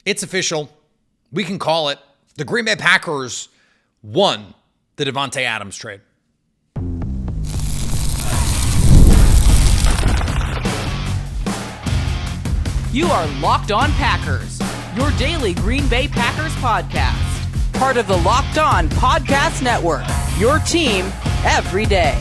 It's official. We can call it. The Green Bay Packers won the Davante Adams trade. You are Locked On Packers, your daily Green Bay Packers podcast. Part of the Locked On Podcast Network, your team every day.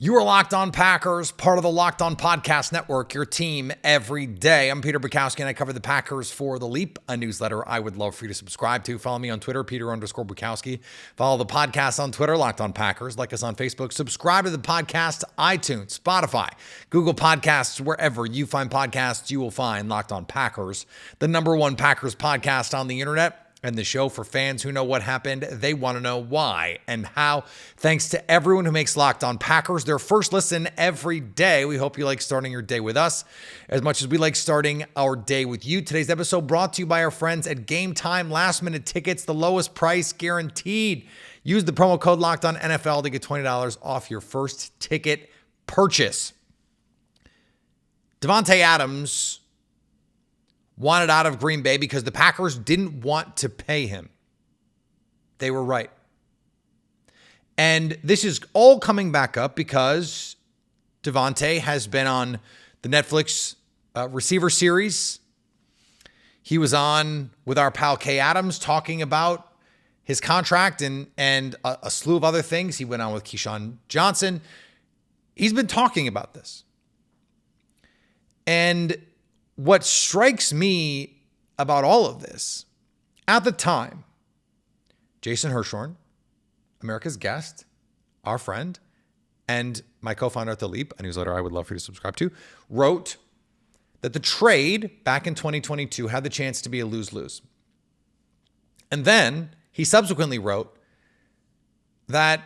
You are Locked On Packers, part of the Locked On Podcast Network, your team every day. I'm Peter Bukowski, and I cover the Packers for The Leap, a newsletter I would love for you to subscribe to. Follow me on Twitter, Peter_Bukowski. Follow the podcast on Twitter, Locked On Packers. Like us on Facebook. Subscribe to the podcast, iTunes, Spotify, Google Podcasts, wherever you find podcasts, you will find Locked On Packers, the #1 Packers podcast on the internet. And the show for fans who know what happened, they want to know why and how. Thanks to everyone who makes Locked On Packers their first listen every day. We hope you like starting your day with us as much as we like starting our day with you. Today's episode brought to you by our friends at Game Time Last Minute Tickets, the lowest price guaranteed. Use the promo code Locked On NFL to get $20 off your first ticket purchase. Davante Adams wanted out of Green Bay because the Packers didn't want to pay him. They were right. And this is all coming back up because Davante has been on the Netflix receiver series. He was on with our pal Kay Adams talking about his contract and a slew of other things. He went on with Keyshawn Johnson. He's been talking about this. And what strikes me about all of this, at the time, Jason Hirschhorn, America's guest, our friend, and my co-founder at The Leap, a newsletter I would love for you to subscribe to, wrote that the trade back in 2022 had the chance to be a lose-lose. And then he subsequently wrote that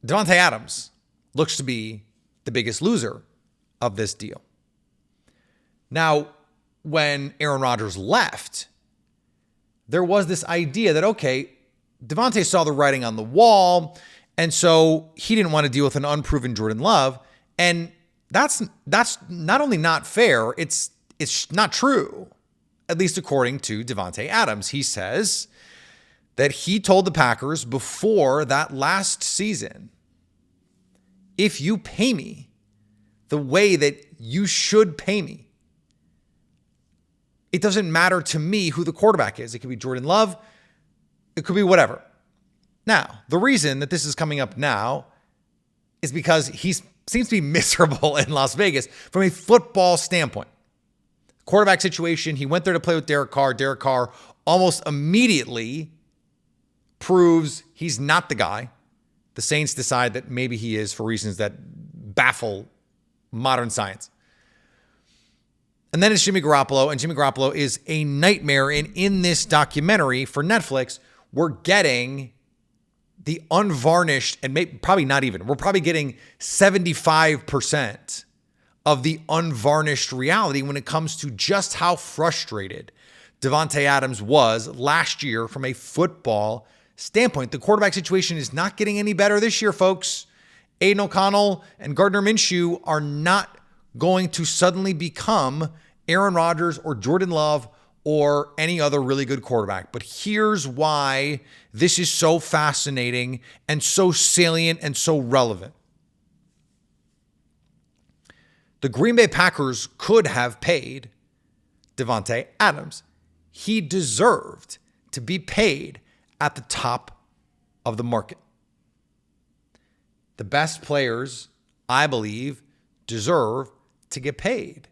Davante Adams looks to be the biggest loser of this deal. Now, when Aaron Rodgers left, there was this idea that, okay, Davante saw the writing on the wall, and so he didn't want to deal with an unproven Jordan Love. And that's not only not fair, it's not true, at least according to Davante Adams. He says that he told the Packers before that last season, if you pay me the way that you should pay me, it doesn't matter to me who the quarterback is. It could be Jordan Love. It could be whatever. Now, the reason that this is coming up now is because he seems to be miserable in Las Vegas from a football standpoint. Quarterback situation, he went there to play with Derek Carr. Derek Carr almost immediately proves he's not the guy. The Saints decide that maybe he is for reasons that baffle modern science. And then it's Jimmy Garoppolo, and Jimmy Garoppolo is a nightmare. And in this documentary for Netflix, we're getting the unvarnished, and maybe, probably not even, we're probably getting 75% of the unvarnished reality when it comes to just how frustrated Davante Adams was last year from a football standpoint. The quarterback situation is not getting any better this year, folks. Aiden O'Connell and Gardner Minshew are not going to suddenly become Aaron Rodgers or Jordan Love or any other really good quarterback. But here's why this is so fascinating and so salient and so relevant. The Green Bay Packers could have paid Davante Adams. He deserved to be paid at the top of the market. The best players, I believe, deserve to get paid.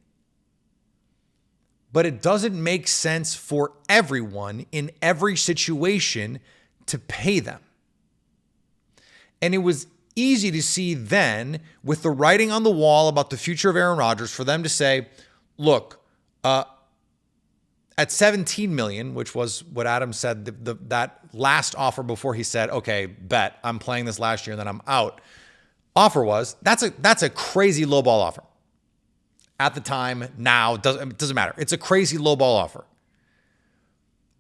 But it doesn't make sense for everyone in every situation to pay them. And it was easy to see then, with the writing on the wall about the future of Aaron Rodgers, for them to say, look, at $17 million, which was what Adams said, that last offer before he said, okay, bet, I'm playing this last year and then I'm out. Offer was, that's a crazy lowball offer. At the time, now, it doesn't matter. It's a crazy lowball offer.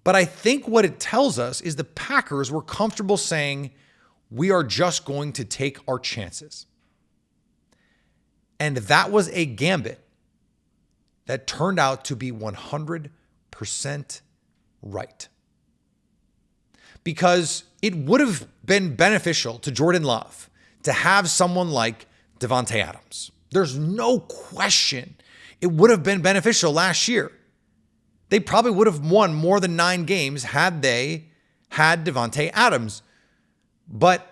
But I think what it tells us is the Packers were comfortable saying, we are just going to take our chances. And that was a gambit that turned out to be 100% right. Because it would have been beneficial to Jordan Love to have someone like Davante Adams. There's no question it would have been beneficial last year. They probably would have won more than 9 games had they had Davante Adams. But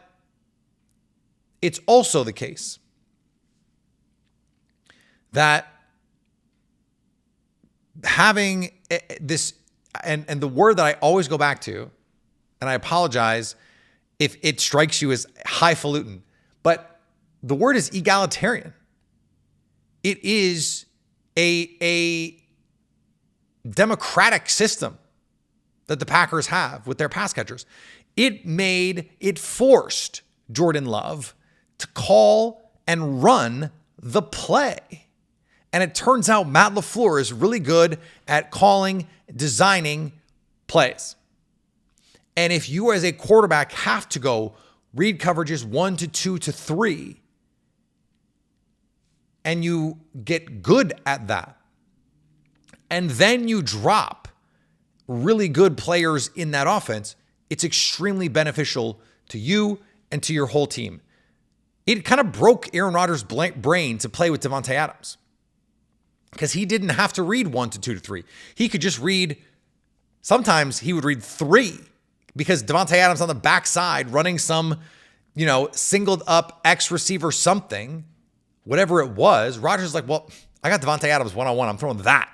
it's also the case that having this, and the word that I always go back to, and I apologize if it strikes you as highfalutin, but the word is egalitarian. It is a democratic system that the Packers have with their pass catchers. It forced Jordan Love to call and run the play. And it turns out Matt LaFleur is really good at calling, designing plays. And if you as a quarterback have to go read coverages 1 to 2 to 3, and you get good at that, and then you drop really good players in that offense, it's extremely beneficial to you and to your whole team. It kind of broke Aaron Rodgers' brain to play with Davante Adams because he didn't have to read 1 to 2 to 3. He could just read, sometimes he would read 3 because Davante Adams on the backside running some, singled up X receiver something, whatever it was. Rodgers is like, well, I got Davante Adams one-on-one. I'm throwing that.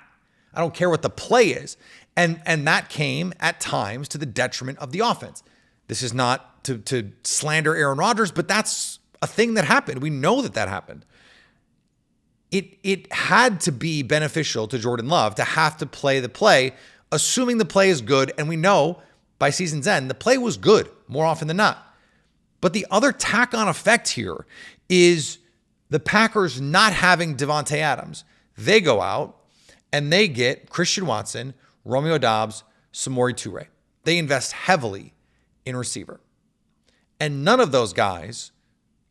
I don't care what the play is. And that came at times to the detriment of the offense. This is not to slander Aaron Rodgers, but that's a thing that happened. We know that happened. It had to be beneficial to Jordan Love to have to play the play, assuming the play is good. And we know by season's end, the play was good more often than not. But the other tack-on effect here is the Packers not having Davante Adams. They go out and they get Christian Watson, Romeo Doubs, Samori Toure. They invest heavily in receiver. And none of those guys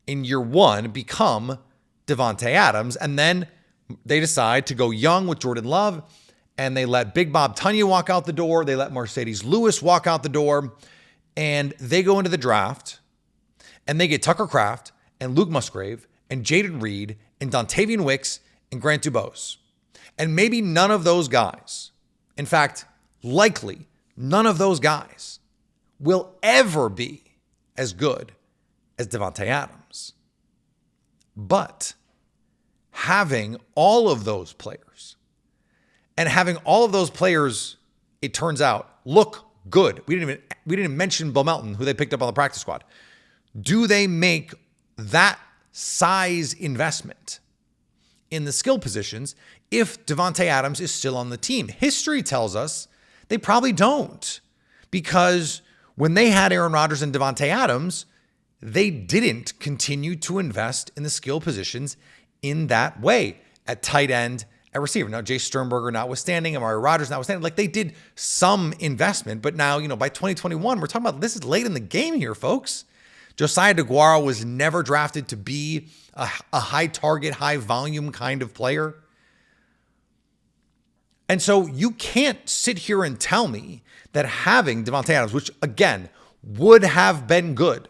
in year one become Davante Adams. And then they decide to go young with Jordan Love, and they let Big Bob Tunyon walk out the door. They let Mercedes Lewis walk out the door, and they go into the draft, and they get Tucker Kraft and Luke Musgrave and Jayden Reed and Dontavian Wicks and Grant Dubose. And maybe none of those guys, in fact, likely none of those guys will ever be as good as Davante Adams. But having all of those players, and having all of those players, it turns out, look good. We didn't even mention Bo Melton, who they picked up on the practice squad. Do they make that size investment in the skill positions if Davante Adams is still on the team? History tells us they probably don't, because when they had Aaron Rodgers and Davante Adams, they didn't continue to invest in the skill positions in that way at tight end, at receiver. Now, Jay Sternberger notwithstanding, Amari Rodgers notwithstanding, like they did some investment, but now, by 2021, we're talking about this is late in the game here, folks. Josiah DeGuara was never drafted to be a high target, high volume kind of player. And so you can't sit here and tell me that having Davante Adams, which again would have been good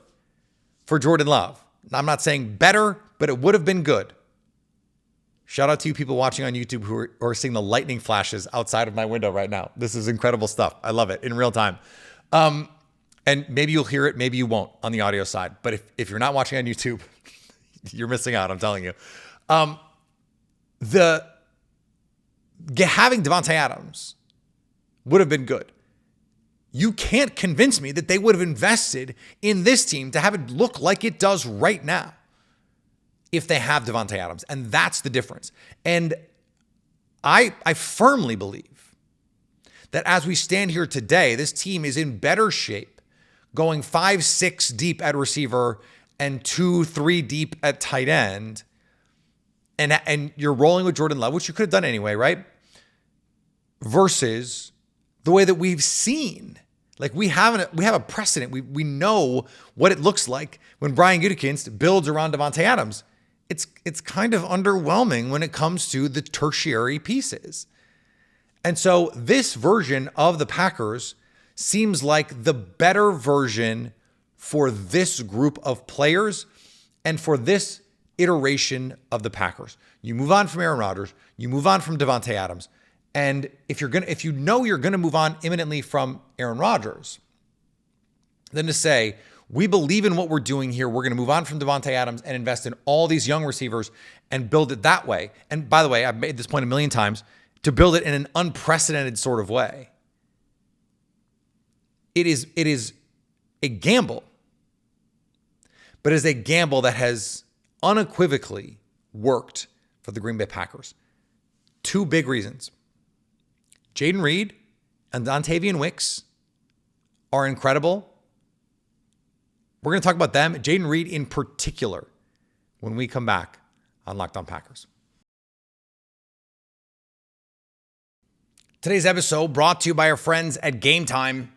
for Jordan Love. I'm not saying better, but it would have been good. Shout out to you people watching on YouTube who are seeing the lightning flashes outside of my window right now. This is incredible stuff. I love it in real time. And maybe you'll hear it, maybe you won't on the audio side. But if you're not watching on YouTube, you're missing out, I'm telling you. Having Davante Adams would have been good. You can't convince me that they would have invested in this team to have it look like it does right now if they have Davante Adams. And that's the difference. And I firmly believe that as we stand here today, this team is in better shape going 5-6 deep at receiver and 2-3 deep at tight end. And you're rolling with Jordan Love, which you could have done anyway, right? Versus the way that we've seen. Like we have a precedent. We know what it looks like when Brian Gutekunst builds around Davante Adams. it's kind of underwhelming when it comes to the tertiary pieces. And so this version of the Packers seems like the better version for this group of players and for this iteration of the Packers. You move on from Aaron Rodgers, you move on from Davante Adams, and if you know you're gonna move on imminently from Aaron Rodgers, then to say, we believe in what we're doing here, we're gonna move on from Davante Adams and invest in all these young receivers and build it that way. And by the way, I've made this point a million times, to build it in an unprecedented sort of way. It is a gamble, but it is a gamble that has unequivocally worked for the Green Bay Packers. Two big reasons. Jayden Reed and Dontavian Wicks are incredible. We're going to talk about them, Jayden Reed in particular, when we come back on Locked On Packers. Today's episode brought to you by our friends at Game Time.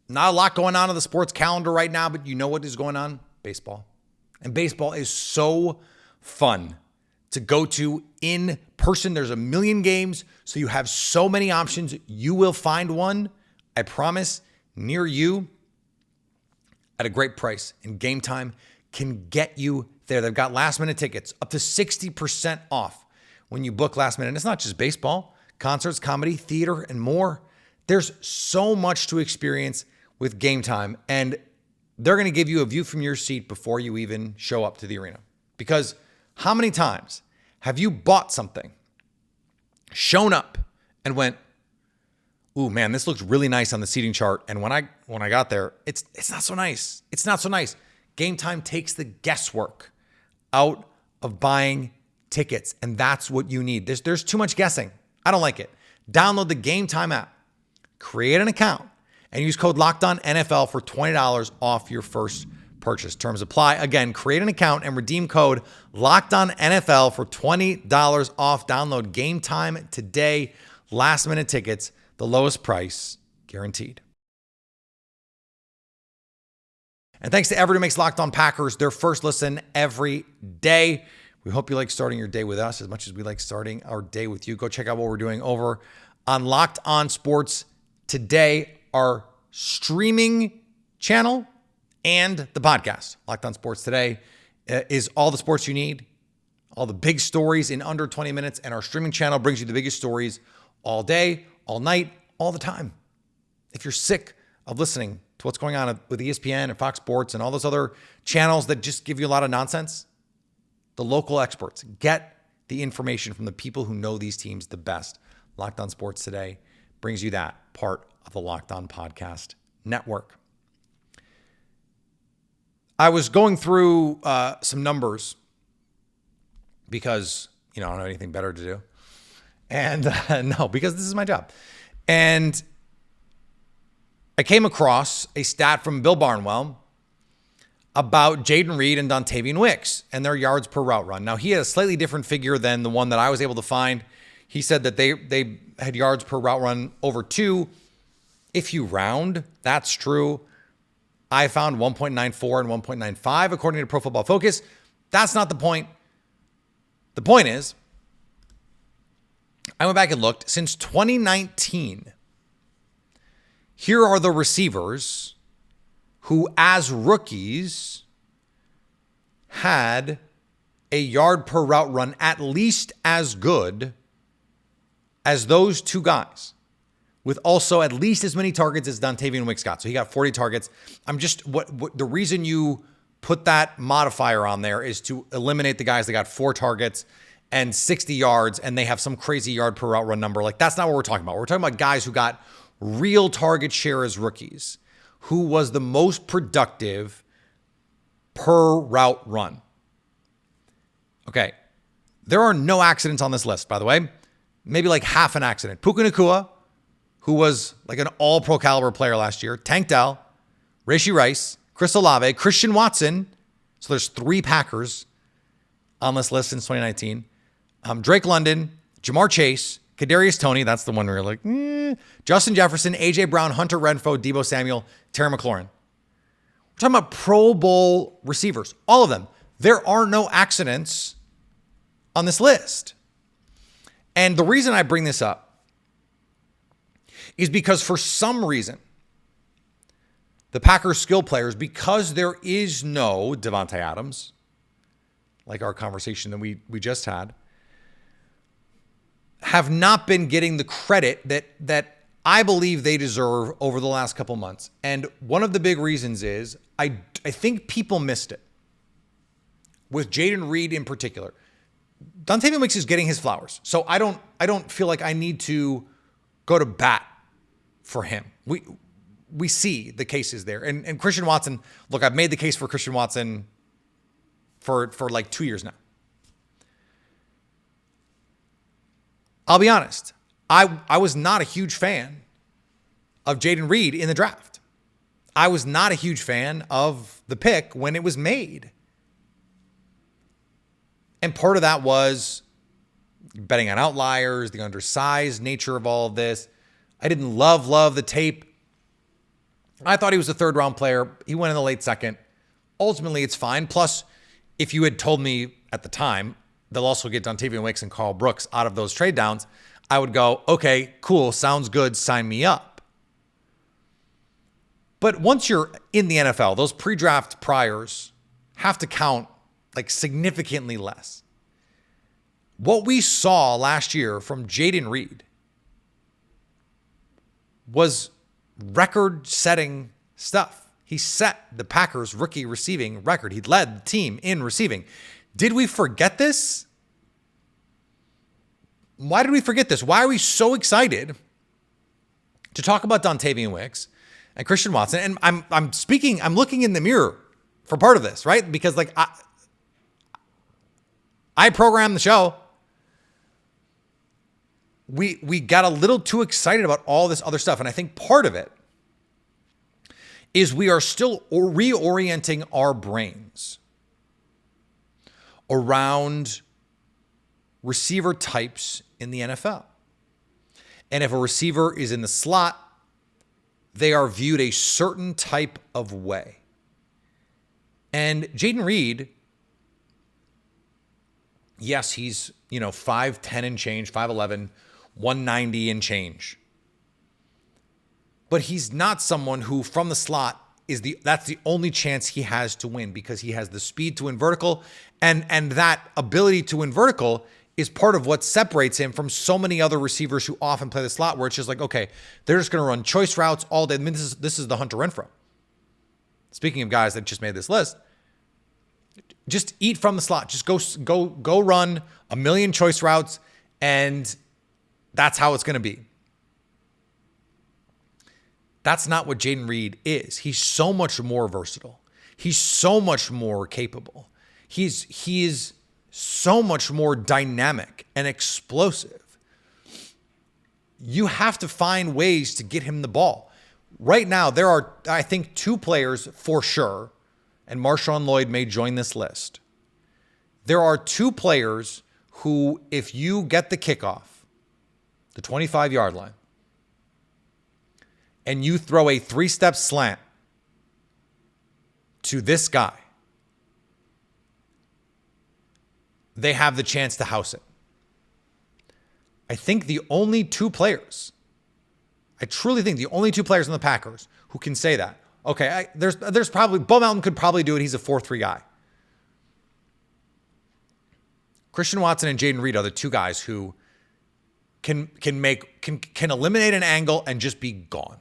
Not a lot going on in the sports calendar right now, but you know what is going on? Baseball. And baseball is so fun to go to in person. There's a million games, so you have so many options. You will find one, I promise, near you at a great price. And Game Time can get you there. They've got last minute tickets up to 60% off when you book last minute. And it's not just baseball, concerts, comedy, theater, and more. There's so much to experience with Game Time, and they're going to give you a view from your seat before you even show up to the arena. Because how many times have you bought something, shown up, and went, ooh, man, this looks really nice on the seating chart. And when I got there, it's not so nice. It's not so nice. Game Time takes the guesswork out of buying tickets, and that's what you need. There's too much guessing. I don't like it. Download the Game Time app, create an account, and use code LOCKEDONNFL for $20 off your first purchase. Terms apply. Again, create an account and redeem code LOCKEDONNFL for $20 off. Download Game Time today. Last minute tickets, the lowest price guaranteed. And thanks to everyone who makes Locked On Packers their first listen every day. We hope you like starting your day with us as much as we like starting our day with you. Go check out what we're doing over on Locked On Sports Today, our streaming channel and the podcast. Locked On Sports Today is all the sports you need, all the big stories in under 20 minutes, and our streaming channel brings you the biggest stories all day, all night, all the time. If you're sick of listening to what's going on with ESPN and Fox Sports and all those other channels that just give you a lot of nonsense, the local experts, get the information from the people who know these teams the best. Locked On Sports Today brings you that part of the Locked On Podcast Network. I was going through some numbers because, I don't have anything better to do. And no, because this is my job. And I came across a stat from Bill Barnwell about Jayden Reed and Dontavian Wicks and their yards per route run. Now, he had a slightly different figure than the one that I was able to find. He said that they had yards per route run over 2. If you round, that's true. I found 1.94 and 1.95 according to Pro Football Focus. That's not the point. The point is, I went back and looked. Since 2019, here are the receivers who, as rookies, had a yard per route run at least as good as those two guys, with also at least as many targets as Dontavian Wicks got. So he got 40 targets. The reason you put that modifier on there is to eliminate the guys that got 4 targets and 60 yards and they have some crazy yard per route run number. Like, that's not what we're talking about. We're talking about guys who got real target share as rookies. Who was the most productive per route run? Okay. There are no accidents on this list, by the way. Maybe like half an accident. Puka Nacua, who was like an all-pro caliber player last year. Tank Dell, Rashee Rice, Chris Olave, Christian Watson. So there's 3 Packers on this list since 2019. Drake London, Jamar Chase, Kadarius Toney, that's the one where you're like, Justin Jefferson, A.J. Brown, Hunter Renfrow, Deebo Samuel, Terry McLaurin. We're talking about Pro Bowl receivers, all of them. There are no accidents on this list. And the reason I bring this up is because for some reason, the Packers skill players, because there is no Davante Adams, like our conversation that we just had, have not been getting the credit that I believe they deserve over the last couple months. And one of the big reasons is I think people missed it. With Jayden Reed in particular. Dontavian Wicks is getting his flowers. So I don't feel like I need to go to bat for him. We see the cases there. And Christian Watson, look, I've made the case for Christian Watson for like 2 years now. I'll be honest. I was not a huge fan of Jayden Reed in the draft. I was not a huge fan of the pick when it was made. And part of that was betting on outliers, the undersized nature of all of this. I didn't love the tape. I thought he was a third-round player. He went in the late second. Ultimately, it's fine. Plus, if you had told me at the time, they'll also get Dontavian Wicks and Carl Brooks out of those trade downs, I would go, okay, cool, sounds good, sign me up. But once you're in the NFL, those pre-draft priors have to count like significantly less. What we saw last year from Jaden Reed was record-setting stuff. He set the Packers' rookie receiving record. He led the team in receiving. Did we forget this? Why did we forget this? Why are we so excited to talk about Dontavian Wicks and Christian Watson? And I'm looking in the mirror for part of this, right? Because like I programmed the show. We got a little too excited about all this other stuff. And I think part of it is we are still reorienting our brains around receiver types in the NFL. And if a receiver is in the slot, they are viewed a certain type of way. And Jayden Reed, yes, he's, 5'10 and change, 5'11, 190 and change. But he's not someone who from the slot that's the only chance he has to win, because he has the speed to win vertical, and that ability to win vertical is part of what separates him from so many other receivers who often play the slot, where it's just like, okay, they're just going to run choice routes all day. I mean, this is the Hunter Renfrow. Speaking of guys that just made this list, just eat from the slot. Just go run a million choice routes, and that's how it's going to be. That's not what Jayden Reed is. He's so much more versatile. He's so much more capable. He is so much more dynamic and explosive. You have to find ways to get him the ball. Right now, there are, I think, 2 players for sure, and Marshawn Lloyd may join this list. There are 2 players who, if you get the kickoff, the 25-yard line, and you throw a 3-step slant to this guy, they have the chance to house it. I think the only 2 players, I truly think the only 2 players on the Packers who can say that. Okay, there's probably, Bo Melton could probably do it. He's a 4-3 guy. Christian Watson and Jayden Reed are the 2 guys who can eliminate an angle and just be gone.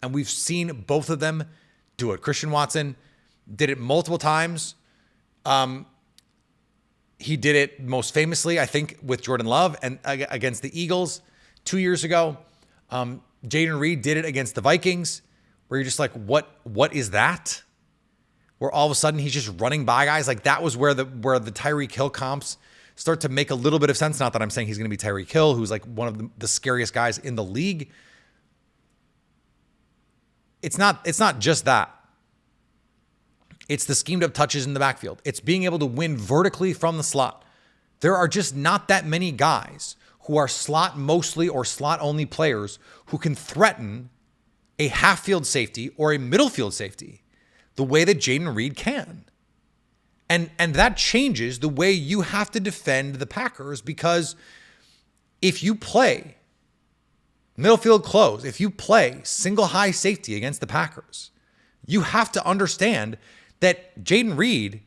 And we've seen both of them do it. Christian Watson did it multiple times. He did it most famously, I think, with Jordan Love and against the Eagles 2 years ago. Jayden Reed did it against the Vikings, where you're just like, what is that? Where all of a sudden he's just running by guys. Like, that was where the Tyreek Hill comps start to make a little bit of sense. Not that I'm saying he's going to be Tyreek Hill, who's like one of the scariest guys in the league. It's not just that. It's the schemed up touches in the backfield. It's being able to win vertically from the slot. There are just not that many guys who are slot mostly or slot only players who can threaten a half field safety or a middle field safety the way that Jayden Reed can. And that changes the way you have to defend the Packers, because if you play middle field close, if you play single high safety against the Packers, you have to understand that Jayden Reed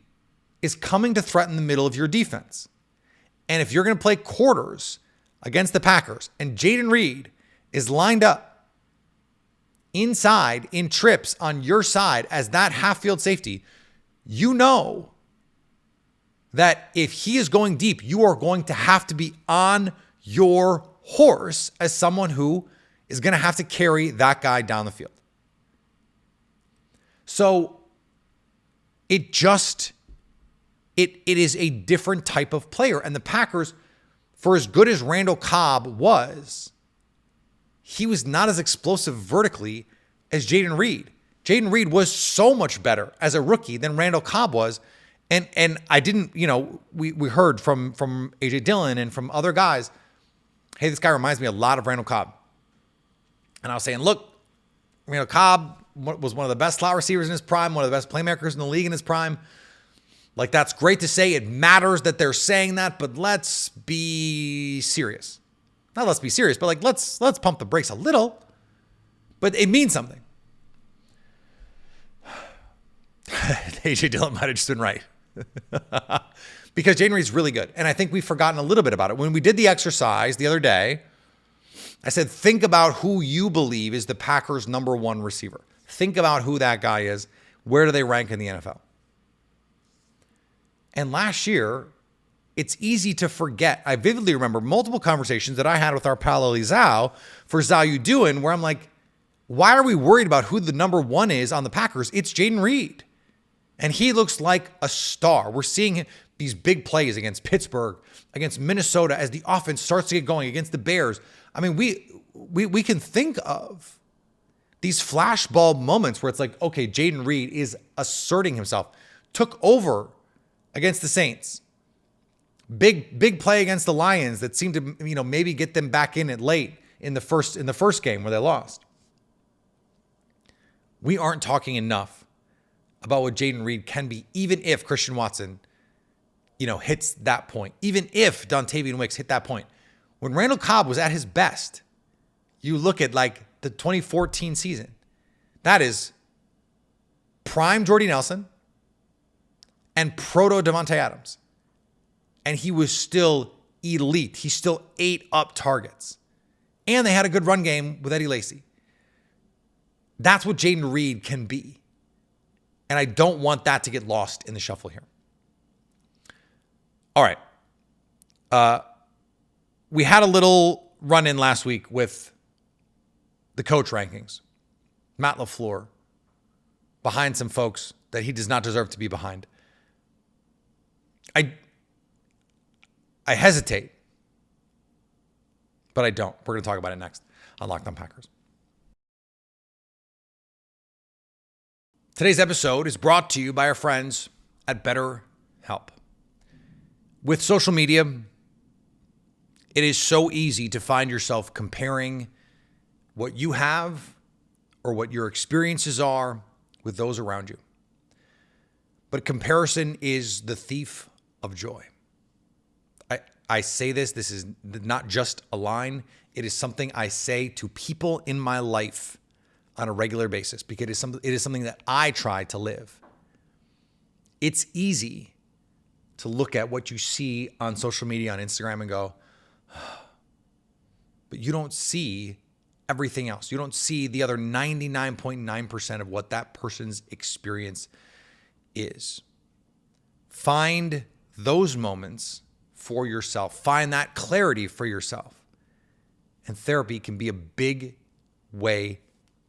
is coming to threaten the middle of your defense. And if you're going to play quarters against the Packers and Jayden Reed is lined up inside in trips on your side as that half field safety, you know that if he is going deep, you are going to have to be on your horse as someone who is going to have to carry that guy down the field. So it is a different type of player. And the Packers, for as good as Randall Cobb was, he was not as explosive vertically as Jayden Reed. Jayden Reed was so much better as a rookie than Randall Cobb was. And I didn't, we heard from AJ Dillon and from other guys, hey, this guy reminds me a lot of Randall Cobb. And I was saying, look, Randall Cobb was one of the best slot receivers in his prime, one of the best playmakers in the league in his prime. Like, that's great to say. It matters that they're saying that, but let's be serious. Not let's be serious, but like, let's pump the brakes a little. But it means something. AJ Dillon might have just been right. Because Jaden Reed's really good. And I think we've forgotten a little bit about it. When we did the exercise the other day, I said, think about who you believe is the Packers' number one receiver. Think about who that guy is. Where do they rank in the NFL? And last year, it's easy to forget. I vividly remember multiple conversations that I had with our pal Elizao for Zao You Doing, where I'm like, why are we worried about who the number one is on the Packers? It's Jaden Reed. And he looks like a star. We're seeing these big plays against Pittsburgh, against Minnesota, as the offense starts to get going, against the Bears. I mean, we can think of these flashbulb moments where it's like, okay, Jaden Reed is asserting himself. Took over against the Saints. Big play against the Lions that seemed to, maybe get them back in it late in the first game where they lost. We aren't talking enough about what Jaden Reed can be, even if Christian Watson, hits that point. Even if Dontavian Wicks hit that point. When Randall Cobb was at his best, you look at like the 2014 season. That is prime Jordy Nelson and proto Davante Adams. And he was still elite. He still ate up targets. And they had a good run game with Eddie Lacy. That's what Jaden Reed can be. And I don't want that to get lost in the shuffle here. All right. We had a little run-in last week with the coach rankings. Matt LaFleur behind some folks that he does not deserve to be behind. I hesitate, but I don't. We're going to talk about it next on Locked On Packers. Today's episode is brought to you by our friends at BetterHelp. With social media, it is so easy to find yourself comparing what you have or what your experiences are with those around you. But comparison is the thief of joy. I say this is not just a line. It is something I say to people in my life on a regular basis, because it is something that I try to live. It's easy to look at what you see on social media, on Instagram, and go, but you don't see everything else. You don't see the other 99.9% of what that person's experience is. Find those moments for yourself. Find that clarity for yourself. And therapy can be a big way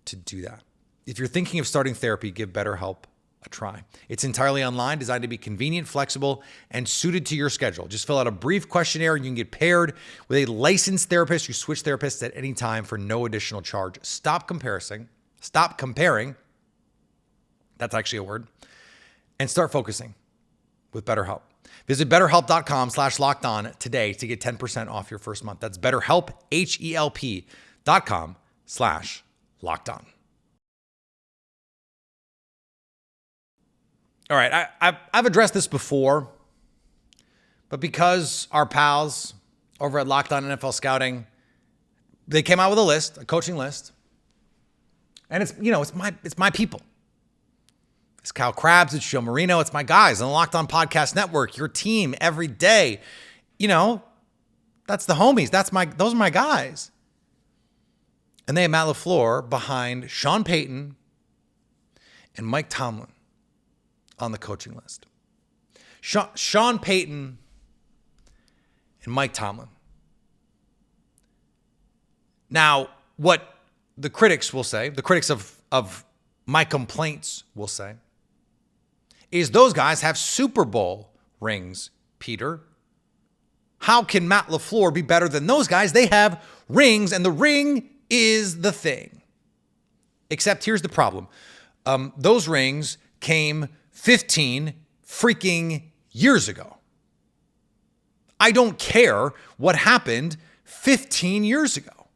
to do that. If you're thinking of starting therapy, give BetterHelp a try. It's entirely online, designed to be convenient, flexible, and suited to your schedule. Just fill out a brief questionnaire and you can get paired with a licensed therapist. You switch therapists at any time for no additional charge. Stop comparing. That's actually a word. And start focusing with BetterHelp. Visit BetterHelp.com/lockedon today to get 10% off your first month. That's BetterHelp, HELP.com/lockedon. All right, I've addressed this before, but because our pals over at Locked On NFL Scouting, they came out with a list, a coaching list, and it's my people. It's Kyle Krabs, it's Joe Marino, it's my guys on the Locked On Podcast Network, your team every day. That's the homies. Those are my guys. And they have Matt LaFleur behind Sean Payton and Mike Tomlin on the coaching list. Sean Payton and Mike Tomlin. Now, what the critics will say, the critics of my complaints will say, is those guys have Super Bowl rings, Peter. How can Matt LaFleur be better than those guys? They have rings, and the ring is the thing. Except here's the problem. Those rings came 15 freaking years ago. I don't care what happened 15 years ago.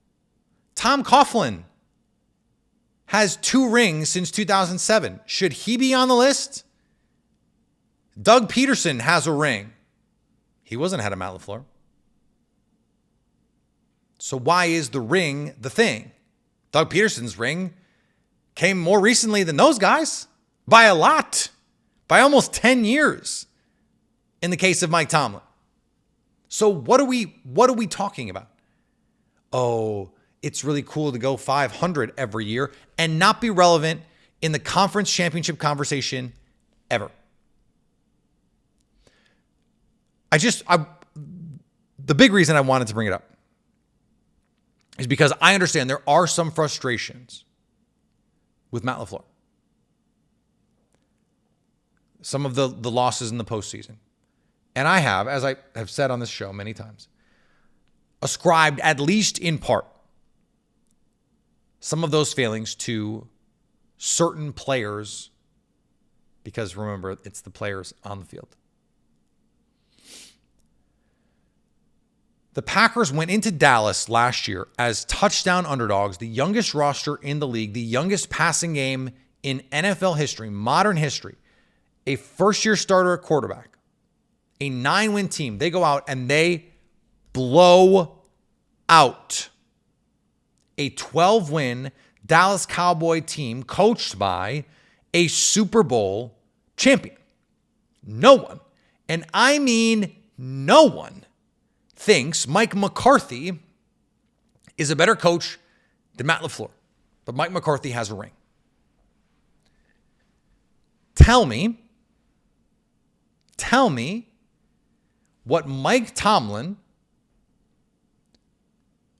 Tom Coughlin has 2 rings since 2007. Should he be on the list? Doug Peterson has a ring. He wasn't ahead of Matt LaFleur. So why is the ring the thing? Doug Peterson's ring came more recently than those guys by a lot, by almost 10 years in the case of Mike Tomlin. So what are we talking about? Oh, it's really cool to go 500 every year and not be relevant in the conference championship conversation ever. The big reason I wanted to bring it up is because I understand there are some frustrations with Matt LaFleur. Some of the losses in the postseason. And I have, as I have said on this show many times, ascribed, at least in part, some of those failings to certain players, because remember, it's the players on the field. The Packers went into Dallas last year as touchdown underdogs, the youngest roster in the league, the youngest passing game in NFL history, modern history, a first-year starter at quarterback, a 9-win team. They go out and they blow out a 12-win Dallas Cowboy team coached by a Super Bowl champion. No one, and I mean no one, thinks Mike McCarthy is a better coach than Matt LaFleur. But Mike McCarthy has a ring. Tell me what Mike Tomlin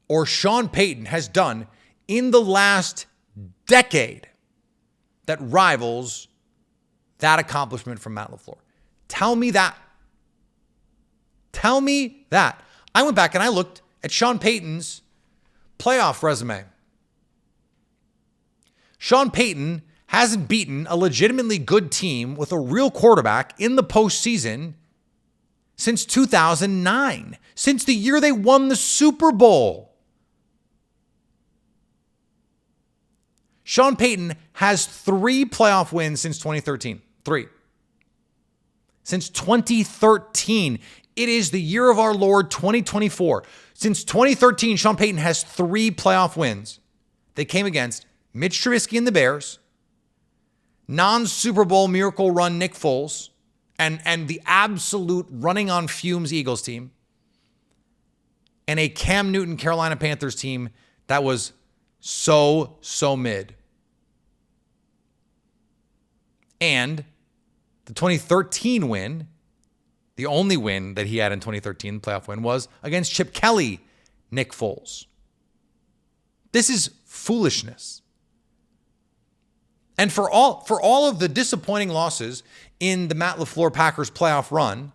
or Sean Payton has done in the last decade that rivals that accomplishment from Matt LaFleur. Tell me that. Tell me that. I went back and I looked at Sean Payton's playoff resume. Sean Payton hasn't beaten a legitimately good team with a real quarterback in the postseason since 2009, since the year they won the Super Bowl. Sean Payton has 3 playoff wins since 2013. 3. Since 2013. It is the year of our Lord 2024. Since 2013, Sean Payton has 3 playoff wins. They came against Mitch Trubisky and the Bears, non-Super Bowl miracle run Nick Foles, and the absolute running on fumes Eagles team, and a Cam Newton Carolina Panthers team that was so mid. And the 2013 win, the only win that he had in 2013, the playoff win, was against Chip Kelly, Nick Foles. This is foolishness. And for all of the disappointing losses in the Matt LaFleur Packers playoff run,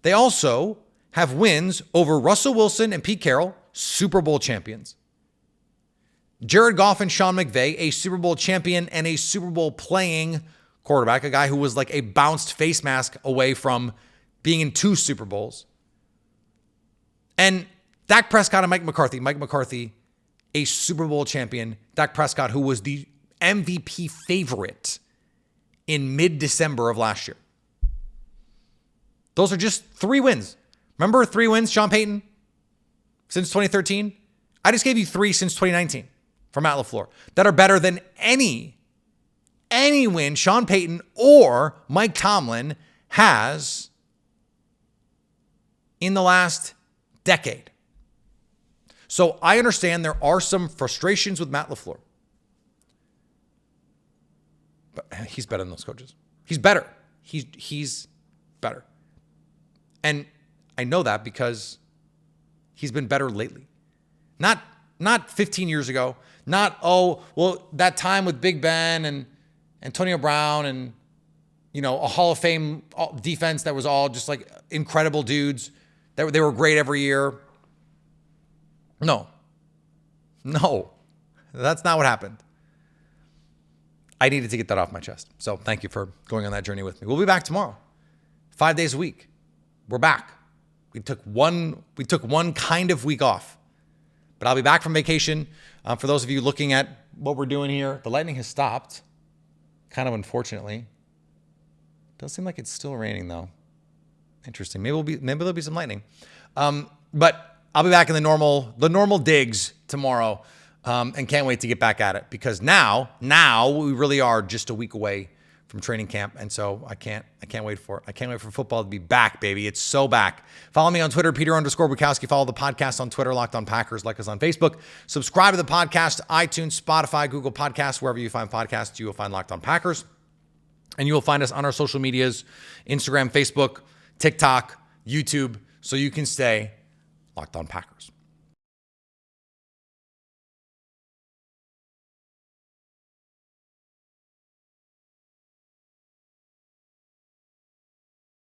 they also have wins over Russell Wilson and Pete Carroll, Super Bowl champions. Jared Goff and Sean McVay, a Super Bowl champion and a Super Bowl playing quarterback, a guy who was like a bounced face mask away from being in 2 Super Bowls. And Dak Prescott and Mike McCarthy. Mike McCarthy, a Super Bowl champion. Dak Prescott, who was the MVP favorite in mid-December of last year. Those are just 3 wins. Remember 3 wins, Sean Payton, since 2013? I just gave you 3 since 2019 from Matt LaFleur that are better than any win Sean Payton or Mike Tomlin has in the last decade. So I understand there are some frustrations with Matt LaFleur. But he's better than those coaches. He's better. He's better. And I know that because he's been better lately. Not 15 years ago. Not, that time with Big Ben and Antonio Brown and, a Hall of Fame defense that was all just like incredible dudes. They were great every year. No, that's not what happened. I needed to get that off my chest. So thank you for going on that journey with me. We'll be back tomorrow, 5 days a week. We're back. We took one kind of week off, but I'll be back from vacation. For those of you looking at what we're doing here, the lightning has stopped, kind of unfortunately. Does seem like it's still raining though. Interesting. Maybe there'll be some lightning. But I'll be back in the normal digs tomorrow, and can't wait to get back at it because now we really are just a week away from training camp, and so I can't wait for it. I can't wait for football to be back, baby. It's so back. Follow me on Twitter, Peter_Bukowski. Follow the podcast on Twitter, Locked On Packers. Like us on Facebook. Subscribe to the podcast, iTunes, Spotify, Google Podcasts, wherever you find podcasts, you will find Locked On Packers, and you will find us on our social medias: Instagram, Facebook, TikTok, YouTube, so you can stay Locked On Packers.